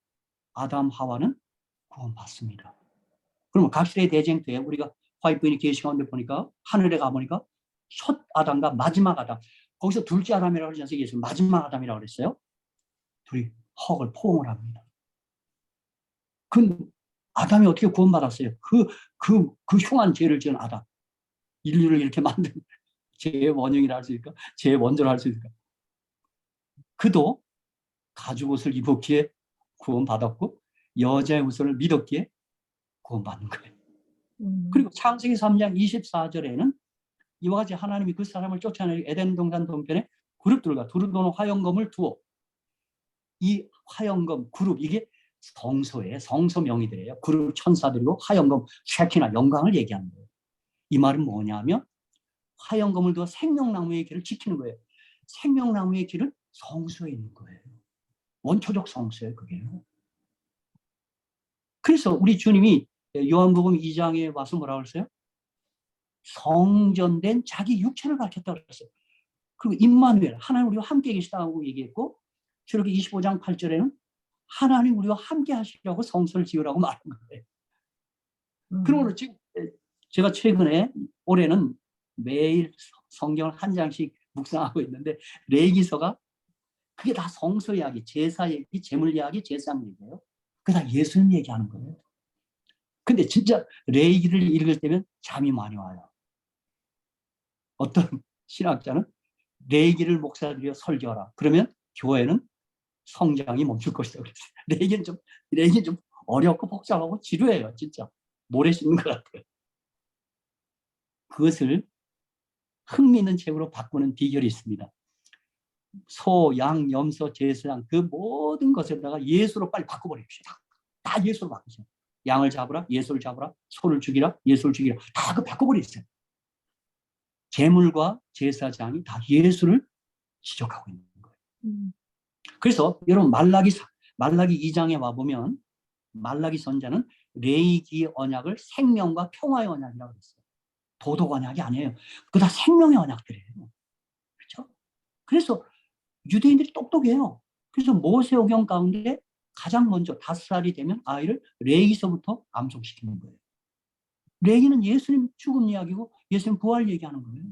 아담 하와는 구원받습니다. 그러면 각시대 대쟁 때 우리가 화이트인이 계시 가운데 보니까 하늘에 가보니까 첫 아담과 마지막 아담, 거기서 둘째 아담이라고 하지 않습니까? 마지막 아담이라고 그랬어요. 둘이 헉을 포옹을 합니다. 그 아담이 어떻게 구원받았어요? 그 흉한 죄를 지은 아담. 인류를 이렇게 만든 제 원흉이라 할 수 있을까? 제 원조라 할 수 있을까? 그도 가죽옷을 입었기에 구원받았고 여자의 후손을 믿었기에 구원받는 거예요. 그리고 창세기 3장 24절에는 이와 같이 하나님이 그 사람을 쫓아내고 에덴 동산 동편에 그룹들과 두루도는 화영검을 두어 이 화영검 그룹 이게 성소의 성소 명의들이에요. 그룹 천사들이고 화영검 쉐키나 영광을 얘기하는 거예요. 이 말은 뭐냐면 화영검을 두어 생명나무의 길을 지키는 거예요. 생명나무의 길은 성소에 있는 거예요. 원초적 성소예요, 그게. 그래서 우리 주님이 요한복음 2장에 와서 뭐라고 그랬어요? 성전된 자기 육체를 밝혔다고 그랬어요. 그리고 임마누엘, 하나님 우리와 함께 계시다고 얘기했고, 저렇게 25장 8절에는 하나님 우리와 함께 하시려고 성소를 지으라고 말한 거예요. 그러므로 지금 제가 최근에 올해는 매일 성경을 한 장씩 묵상하고 있는데 레위기서가 그게 다 성소 이야기, 제사 얘기, 제물 이야기, 제사장 얘기예요. 그게 다 예수님 얘기하는 거예요. 근데 진짜 레위기를 읽을 때면 잠이 많이 와요. 어떤 신학자는 레위기를 목사들이 설교하라. 그러면 교회는 성장이 멈출 것이다 그랬어요. 레위기는 좀 어렵고 복잡하고 지루해요, 진짜. 모래 씹는 것 같아요. 그것을 흥미있는 책으로 바꾸는 비결이 있습니다. 소, 양, 염소, 제사장 그 모든 것에다가 예수로 빨리 바꿔버립시다. 다 예수로 바꾸세요. 양을 잡으라, 예수를 잡으라, 소를 죽이라, 예수를 죽이라. 다 그 바꿔버리세요. 제물과 제사장이 다 예수를 지적하고 있는 거예요. 그래서 여러분 말라기 2장에 와보면 말라기 선자는 레위기 언약을 생명과 평화의 언약이라고 했어요. 도덕 언약이 아니에요. 그거 다 생명의 언약들이에요. 그렇죠? 그래서 유대인들이 똑똑해요. 그래서 모세오경 가운데 가장 먼저 5살이 되면 아이를 레위기서부터 암송시키는 거예요. 레위기는 예수님 죽음 이야기고 예수님 부활 얘기하는 거예요.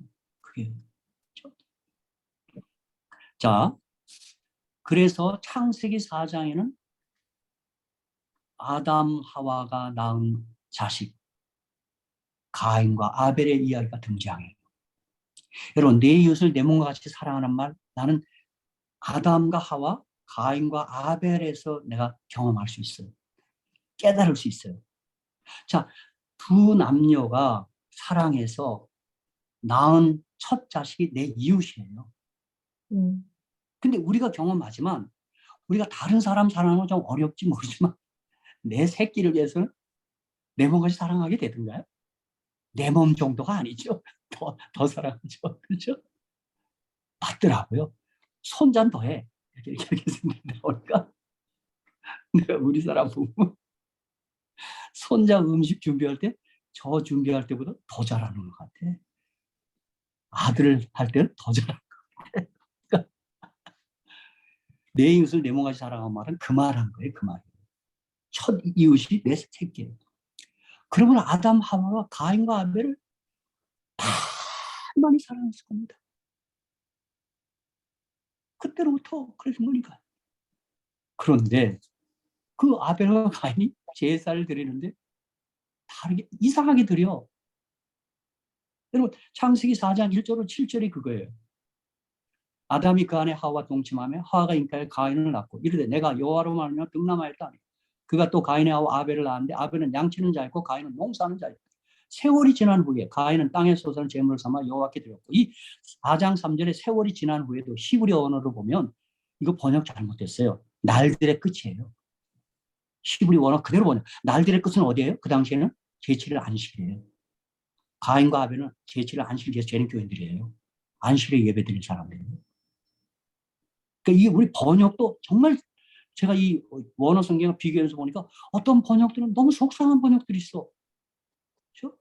그게. 그렇죠? 자, 그래서 창세기 4장에는 아담 하와가 낳은 자식 가인과 아벨의 이야기가 등장해요. 여러분 내 이웃을 내 몸과 같이 사랑하는 말 나는 아담과 하와 가인과 아벨에서 내가 경험할 수 있어요. 깨달을 수 있어요. 자, 두 남녀가 사랑해서 낳은 첫 자식이 내 이웃이에요. 근데 우리가 경험하지만 우리가 다른 사람 사랑하는 건 좀 어렵지 모르지만 내 새끼를 위해서는 내 몸같이 사랑하게 되던가요? 내 몸 정도가 아니죠. 더 사랑하죠. 그렇죠? 맞더라고요. 손잔 더해. 이렇게 생각나니까 내가 우리 사람 보면 손자 음식 준비할 때 저 준비할 때보다 더 잘하는 것 같아. 아들을 할 때는 더 잘하는 것 같아. 그러니까 내 이웃을 내 몸같이 사랑하는 말은 그 말한 거예요. 그 말. 첫 이웃이 내 새끼예요. 그러면 아담 하와가 가인과 아벨을 다 많이 사랑했을 겁니다. 그때로부터 그랬던 거니까. 그런데 그 아벨과 가인이 제사를 드리는데 다르게 이상하게 드려. 여러분 창세기 4장 1절로 7절이 그거예요. 아담이 그 안에 하와와 동침하며 하와가 인가에 가인을 낳고 이르되 내가 여호와로 말하며 등남하였다. 그가 또 가인의 아우 아벨을 낳았는데 아벨은 양치는 자였고 가인은 농사하는 자였다. 세월이 지난 후에 가인은 땅에 솟아난 제물을 삼아 여호와께 드렸고, 이 4장 3절에 세월이 지난 후에도 히브리 언어로 보면 이거 번역 잘못됐어요. 날들의 끝이에요. 히브리 원어 그대로 번역. 날들의 끝은 어디예요? 그 당시에는 제7일 안식이에요. 가인과 아벨은 제7일 안식일에서 죄는 교인들이에요. 안식일에 예배드리는 사람들이에요. 그러니까 이 우리 번역도 정말 제가 이 원어 성경을 비교해서 보니까 어떤 번역들은 너무 속상한 번역들이 있어. 그렇죠?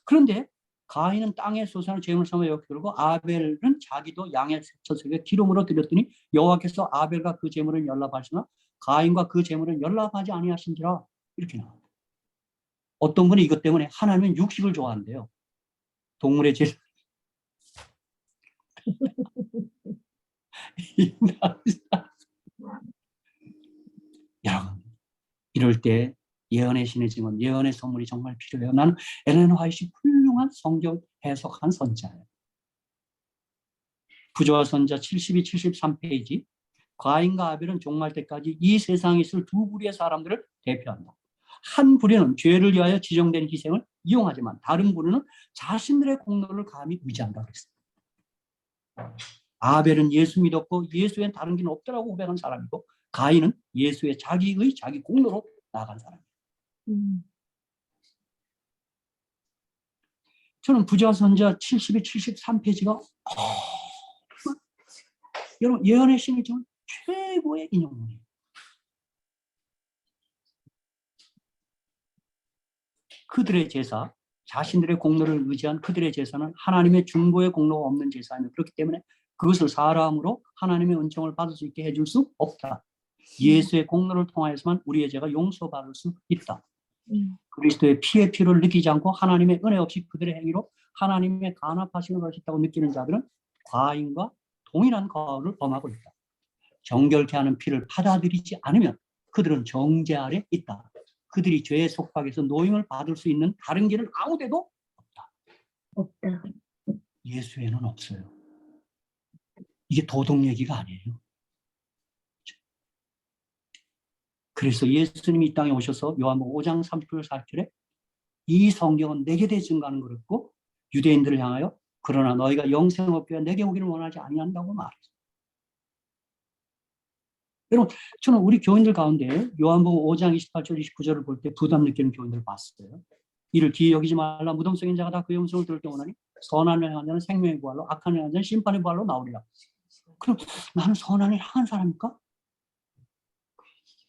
그런데 가인은 땅에 솟아난 제물을 삼아 여호와께 드리고 아벨은 자기도 양의 첫새에 기름으로 드렸더니 여호와께서 아벨과 그 제물을 연락하시나 가인과 그 제물을 연락하지 아니하신지라. 이렇게 나와요. 어떤 분이 이것 때문에 하나님은 육식을 좋아한대요. 동물의 죄. 여러분, 이럴 때 예언의 신의 증언, 예언의 선물이 정말 필요해요. 나는 엘렌 화이트 훌륭한 성경 해석한 선자예요. 부조와 선자 72, 73페이지. 가인과 아벨은 종말 때까지 이 세상에 있을 두 부류의 사람들을 대표한다. 한 부류는 죄를 위하여 지정된 희생을 이용하지만 다른 부류는 자신들의 공로를 감히 의지한다 그랬어요. 아벨은 예수 믿었고 예수엔 다른 길은 없더라고 고백한 사람이고, 가인은 예수의 자기 공로로 나아간 사람이에요. 저는 부조와 선자 72, 73페이지가 여러분 예언의 신의 증언 최고의 인용문이에요. 그들의 제사, 자신들의 공로를 의지한 그들의 제사는 하나님의 중보의 공로가 없는 제사이며 그렇기 때문에 그것을 사람으로 하나님의 은총을 받을 수 있게 해줄 수 없다. 예수의 공로를 통하여서만 우리의 죄가 용서받을 수 있다. 그리스도의 피의 피를 느끼지 않고 하나님의 은혜 없이 그들의 행위로 하나님의 간합하심을 가졌다고 느끼는 자들은 과인과 동일한 거를 범하고 있다. 정결케 하는 피를 받아들이지 않으면 그들은 정죄 아래 있다. 그들이 죄의 속박에서 노임을 받을 수 있는 다른 길은 아무데도 없다. 예수에는 없어요. 이게 도덕 얘기가 아니에요. 그래서 예수님이 이 땅에 오셔서 요한복음 5장 30절 40절에 이 성경은 내게 대해 증거하는 것이고 유대인들을 향하여 그러나 너희가 영생 얻기 위해 내게 오기를 원하지 아니한다고 말했어요. 여러분, 저는 우리 교인들 가운데 요한복음 5장 28절 29절을 볼 때 부담 느끼는 교인들을 봤어요. 이를 기이 여기지 말라. 무덤 속인 자가 다 그의 음성을 들을 때 오나니 선한 일을 행한 자는 생명의 부활로 악한 일을 행한 자는 심판의 부활로 나오리라. 그럼 나는 선한 일을 행한 사람입니까?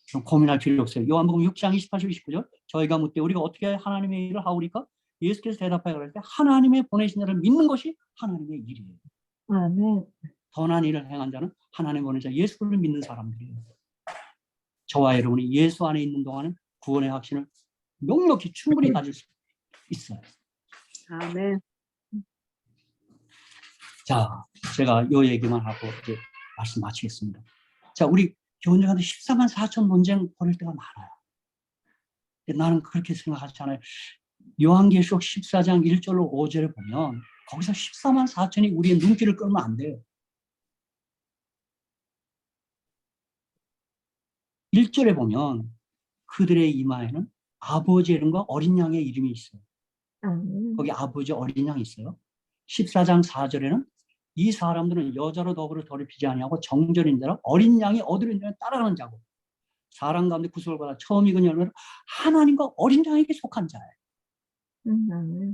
그럼 고민할 필요 없어요. 요한복음 6장 28절 29절 저희가 묻되 우리가 어떻게 하나님의 일을 하오리까? 예수께서 대답하여 그럴 때 하나님의 보내신 자를 믿는 것이 하나님의 일이에요.
아멘.
선한 일을 행한 자는 하나님 보내신 자 예수를 믿는 사람들이에요. 저와 여러분이 예수 안에 있는 동안은 구원의 확신을 넉넉히 충분히 가질 수 있어요.
아멘.
자, 제가 이 얘기만 하고 이제 말씀 마치겠습니다. 자, 우리 교인들한테 14만 4천 논쟁 벌일 때가 많아요. 나는 그렇게 생각하지 않아요. 요한계시록 14장 1절로 5절에 보면 거기서 14만 4천이 우리의 눈길을 끌면 안 돼요. 1절에 보면 그들의 이마에는 아버지의 이름과 어린 양의 이름이 있어요. 거기 아버지 어린 양이 있어요. 14장 4절에는 이 사람들은 여자로 너그를 더럽히지 아니하고 정절인 자라 어린 양이 얻으린 자를 따라가는 자고 사람 가운데 구속을 받아 처음 익은 열매는 하나님과 어린 양에게 속한 자예요.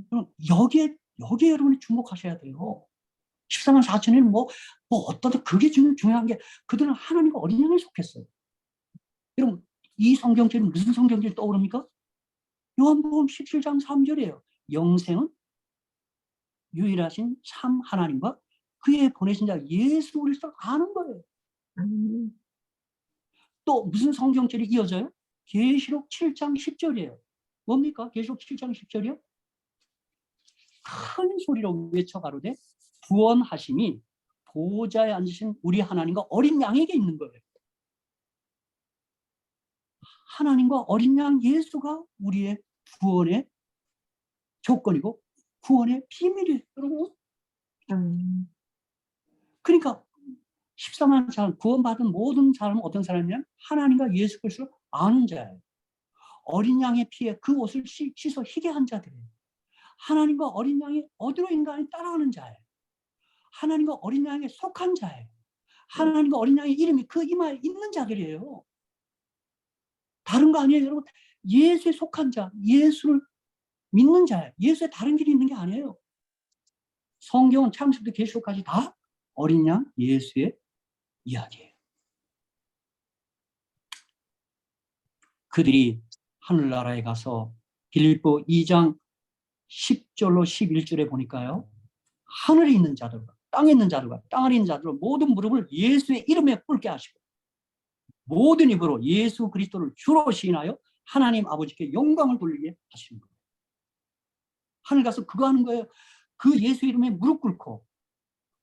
그럼 여기에 여러분이 주목하셔야 돼요. 14만 4천에는 뭐 어떤 그게 중요한 게 그들은 하나님과 어린 양에 속했어요. 여러분 이 성경책은 무슨 성경책이 떠오릅니까? 요한복음 17장 3절이에요. 영생은 유일하신 참 하나님과 그의 보내신 자 예수 그리스도를 아는 거예요. 또 무슨 성경절이 이어져요? 계시록 7장 10절이에요. 뭡니까? 계시록 7장 10절이요? 큰 소리로 외쳐 가로되 구원하심이 보좌에 앉으신 우리 하나님과 어린 양에게 있는 거예요. 하나님과 어린 양 예수가 우리의 구원의 조건이고 구원의 비밀이에요. 여러분. 그러니까 14만 사람 구원받은 모든 사람은 어떤 사람이냐면 하나님과 예수 그리스도를 아는 자예요. 어린 양의 피에 그 옷을 씻어 희게 한 자들이에요. 하나님과 어린 양이 어디로 인간이 따라가는 자예요. 하나님과 어린 양에 속한 자예요. 하나님과 어린 양의 이름이 그 이마에 있는 자들이에요. 다른 거 아니에요, 여러분. 예수에 속한 자, 예수를 믿는 자예요. 예수에 다른 길이 있는 게 아니에요. 성경은 창세부터 계시록까지 다 어린 양 예수의 이야기예요. 그들이 하늘나라에 가서 빌립보 2장 10절로 11절에 보니까요. 하늘에 있는 자들과 땅에 있는 자들과 땅 아래 있는 자들과 모든 무릎을 예수의 이름에 꿇게 하시고 모든 입으로 예수 그리스도를 주로 시인하여 하나님 아버지께 영광을 돌리게 하시는 거예요. 하늘 가서 그거 하는 거예요. 그 예수 이름에 무릎 꿇고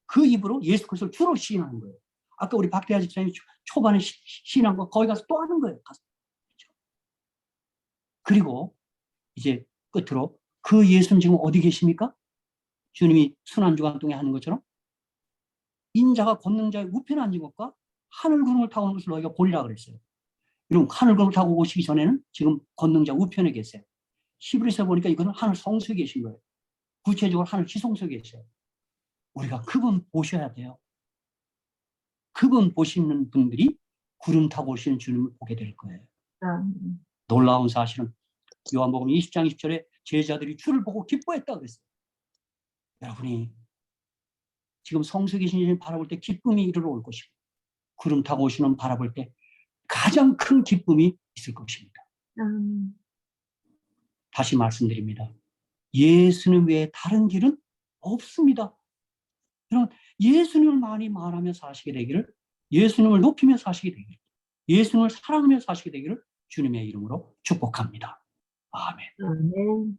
그 입으로 예수 그리스도를 주로 시인하는 거예요. 아까 우리 박대하 집사님이 초반에 시인한 거 거기 가서 또 하는 거예요. 가서. 그리고 이제 끝으로 그 예수는 지금 어디 계십니까? 주님이 순환주간동에 하는 것처럼 인자가 권능자의 우편에 앉은 것과 하늘 구름을 타고 오는 것을 너희가 보리라 그랬어요. 여러분 하늘 구름을 타고 오시기 전에는 지금 권능자 우편에 계세요. 히브리서 보니까 이거는 하늘 성수에 계신 거예요. 구체적으로 하늘 지성소에 계세요. 우리가 그분 보셔야 돼요. 그분 보시는 분들이 구름 타고 오시는 주님을 보게 될 거예요. 놀라운 사실은 요한복음 20장 20절에 제자들이 주를 보고 기뻐했다고 그랬어요. 여러분이 지금 성수에 계신 주님을 바라볼 때 기쁨이 이르러 올 것이고 구름 타고 오시는 바라볼 때 가장 큰 기쁨이 있을 것입니다. 다시 말씀드립니다. 예수님 외에 다른 길은 없습니다. 여러분 예수님을 많이 말하며 사시게 되기를, 예수님을 높이며 사시게 되기를, 예수님을 사랑하며 사시게 되기를 주님의 이름으로 축복합니다. 아멘.
아멘.